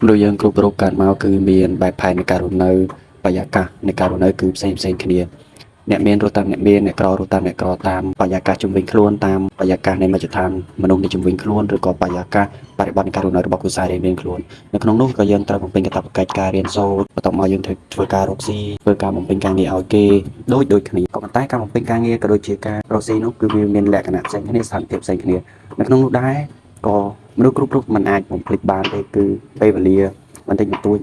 Rồi dân group group cả máu cứ miền bài phaiในการនៅបរិយាកាសនៃការនៅគឺផ្សេងគ្នាអ្នកមានរស់តាមអ្នកមានអ្នកក្ររស់តាមអ្នកក្រតាមបរិយាកាសជំនវិញខ្លួនតាមបរិយាកាសនៃមជ្ឈដ្ឋានមនុស្សនៃជំនវិញខ្លួនឬក៏បរិយាកាសបរិបទនៃការនៅរបស់គ្រួសាររៀងៗខ្លួននៅក្នុងនោះក៏យើងត្រូវបំពេញកាតព្វកិច្ចការរៀនសូត្របន្ទាប់មកយើងធ្វើការរកស៊ីធ្វើការបំពេញការងារឲ្យគេដូចគ្នាក៏ប៉ុន្តែការបំពេញការងារក៏ដូចជាការរកស៊ីនោះគឺវាមានលក្ខណៈផ្សេងគ្នាស្ថានភាពផ្សេងគ្នានៅក្នុងនោះដែរក៏មនុស្សគ្រប់មិនអាចបំភ្លេចបានទេគឺពេលវេលាបន្តិចបន្តួច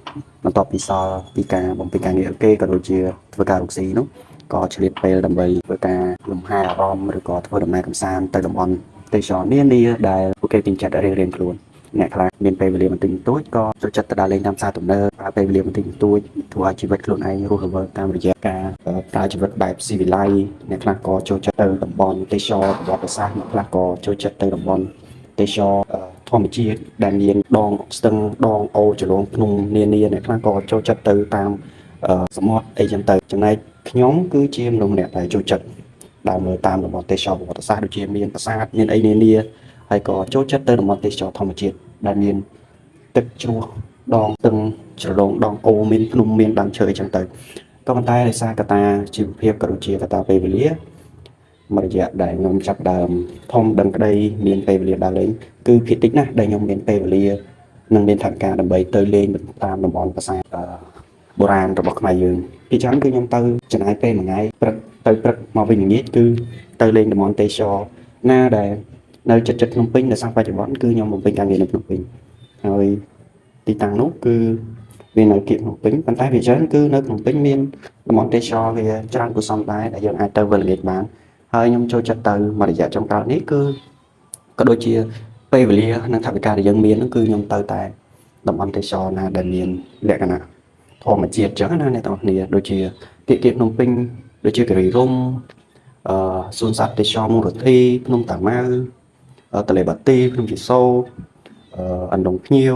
បន្ទាប់ពីសល់ពីការបំពេញការងារគេក៏ដូចជាធ្វើការរកស៊ីនោះក៏ឆ្លៀតពេលដើម្បីធ្វើការលំហែអារម្មណ៍ឬក៏ធ្វើដំណើរកម្សាន្តទៅតំបន់ទេសចរណ៍នានាដែលពួកគេពេញចិត្តរៀងៗខ្លួនអ្នកខ្លះមានពេលវេលាបន្តិចបន្តួចក៏ចូលចិត្តទៅដើរលេងតាមផ្សារទំនើបប្រើពេលវេលាបន្តិចបន្តួចធ្វើឲ្យជីវិតខ្លួនឯងរស់រវើកតាមរយៈការប្រើជីវិតបែបស៊ីវិល័យអ្នកខ្លះក៏ចូលចិត្តទៅតំបន់ទេសចរណ៍ប្រវត្តិសាស្ត្រអ្នកខ្លះក៏ចូលចិត្តទៅតំបន់ទេសចរណ៍ធម្មជាតិដែលមានដងស្ទឹងដងអូរចលងភ្នំនានាអ្នកខ្លះក៏ចូលចិត្តទៅតាមសមុទ្រអីចឹងទៅចំណែកខ្ញុំគឺជាមនុស្សម្នាក់ដែលចូលចិត្តដើរមើលតាមតំបន់ទេសចរណ៍ប្រវត្តិសាស្ត្រដូចជាមានប្រាសាទមានអីនានាហើយក៏ចូលចិត្តទៅតំបន់ទេសចរណ៍ធម្មជាតិដែលមានទឹកជ្រោះដងស្ទឹងជ្រលងដងអូរមានភ្នំមានដើមឈើអីចឹងទៅក៏ប៉ុន្តែដោយសារកត្តាជីវភាពក៏ដូចជាកត្តាពេលវេលាមួយរយៈដែលខ្ញុំចាប់ដើមធំដឹងក្តីមានពេលវេលាដើរលេងគឺភាគតិចណាស់ដែលខ្ញុំមានពេលវេលានិងមានថវិកាដើម្បីទៅលេងតាមតំបន់ប្រាសាទបុរាណរបស់ខ្មែរយើងពីច្រើនគឺខ្ញុំទៅចំណាយពេលមួយថ្ងៃព្រឹកទៅព្រឹកមកវិញល្ងាចគឺទៅលេងតំបន់ទេសចរណាដែលនៅជិតភ្នំពេញដែលសោះបច្ចុប្បន្នគឺខ្ញុំបំពេញការងារនៅភ្នំពេញហើយទីតាំងនោះគឺវានៅគៀកភ្នំពេញប៉ុន្តែវាច្រើនគឺនៅភ្នំពេញមានតំបន់ទេសចរវាច្រើនគួរសមដែរដែលយើងអាចទៅវិញល្ងាចបានហើយខ្ញុំចូលចិត្តទៅមួយរយៈចុងក្រោយនេះគឺក៏ដូចជាពេលវេលានិងថវិកាដែលយើងមានគឺខ្ញុំទៅតែតំបន់ទេសចរណាដែលមានលក្ខណៈធម្មជាតិចឹងណាអ្នកទាំងគ្នាដូចជាគៀកភ្នំពេញដូចជាគិរីរម្យសួនសត្វទេសចរមូលរដ្ឋាភ្នំតាម៉ៅទន្លេបាទីភ្នំជីសូរអណ្ដុងភ្ញៀវ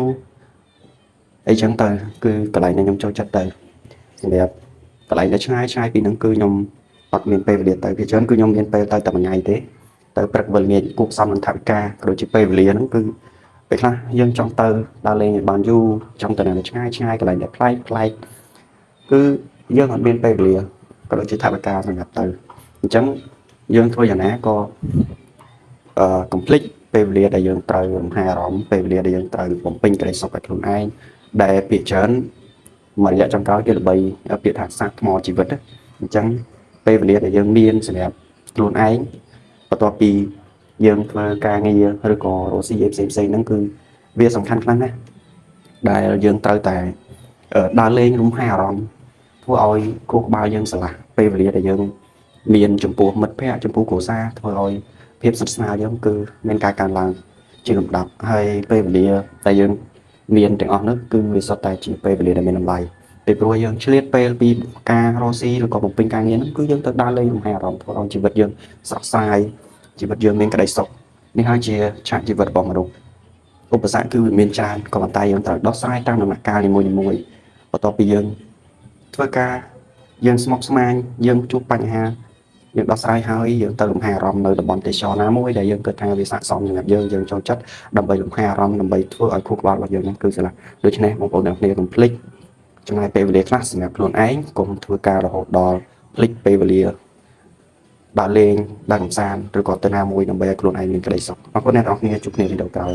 អីចឹងទៅគឺកន្លែងដែលខ្ញុំចូលចិត្តទៅសម្រាប់កន្លែងដែលឆ្ងាយពីហ្នឹងគឺខ្ញុំអត់មានពេលវេលាទៅពីច្រើនគឺខ្ញុំមានពេលទៅតែមួយថ្ងៃទេទៅព្រឹកវិលល្ងាចគួបផ្សំនឹងថវិកាក៏ដូចជាពេលវេលាហ្នឹងគឺពេលខ្លះយើងចង់ទៅដើរលេងឲ្យបានយូរចង់ទៅណាឆ្ងាយកន្លែងដែលប្លែកគឺយើងអត់មានពេលវេលាក៏ដូចជាថវិកាសម្រាប់ទៅអញ្ចឹងយើងធ្វើយ៉ាងណាក៏កុំភ្លេចពេលវេលាដែលយើងត្រូវលំហែអារម្មណ៍ពេលវេលាដែលយើងត្រូវបំពេញក្តីសុខឲ្យខ្លួនឯងដែលពាក្យច្រើនមួយរយៈចុងក្រោយគេល្បីពាក្យថាសាក់ថ្មជីវិតអញ្ចឹងពេលវេលាដែលយើងមានសម្រាប់ខ្លួនឯងបន្ទាប់ពីយើងធ្វើការងារឬក៏រកស៊ីផ្សេងហ្នឹងគឺវាសំខាន់ខ្លាំងណាស់ដែលយើងត្រូវតែដើរលេងលំហែអារម្មណ៍ធ្វើឲ្យខួរក្បាលយើងស្រឡះពេលវេលាដែលយើងមានចំពោះមិត្តភ័ក្តិចំពោះគ្រួសារធ្វើឲ្យភាពស្និទ្ធស្នាលយើងគឺមានការកើនឡើងជាលំដាប់ហើយពេលវេលាដែលយើងមានទាំងអស់នោះគឺវាសុទ្ធតែជាពេលវេលាដែលមានតម្លៃពីព្រោះយើងឆ្លៀតពេលពីការរកស៊ីឬក៏បំពេញការងារនោះគឺយើងទៅដើរលេងលំហែអារម្មណ៍ធ្វើឲ្យជីវិតយើងស្រស់ស្រាយជីវិតយើងមានក្តីសុខនេះហើយជាឆាកជីវិតរបស់មនុស្សឧបសគ្គគឺវាមានច្រើនក៏ប៉ុន្តែយើងត្រូវដោះស្រាយតាមដំណាក់កាលនីមួយៗបន្ទាប់ពីយើងធ្វើការយើងស្មុគស្មាញយើងជួបបញ្ហាយើងដោះស្រាយហើយយើងទៅលំហែអារម្មណ៍នៅតំបន់ទេសចរណាមួយដែលយើងគិតថាវាស័ក្តិសមសម្រាប់យើងចូលចិត្តដើម្បីលំហែអារម្មណ៍ដើម្បីធ្វើឲ្យខួរក្បាលរបស់យើងគឺស្រឡះដូច្នេះបងប្អូនទាំងគ្នាកុំភ្លេចចំណាយពេលវេលាខ្លះសម្រាប់ខ្លួនឯងកុំធ្វើការរហូតដល់ភ្លេចពេលវេលាដើរលេងដើរកម្សាន្តឬក៏ទៅណាមួយដើម្បីឲ្យខ្លួនឯងមានក្តីសុខអរគុណអ្នកទាំងអស់គ្នាជួបគ្នាវីដេអូក្រោយ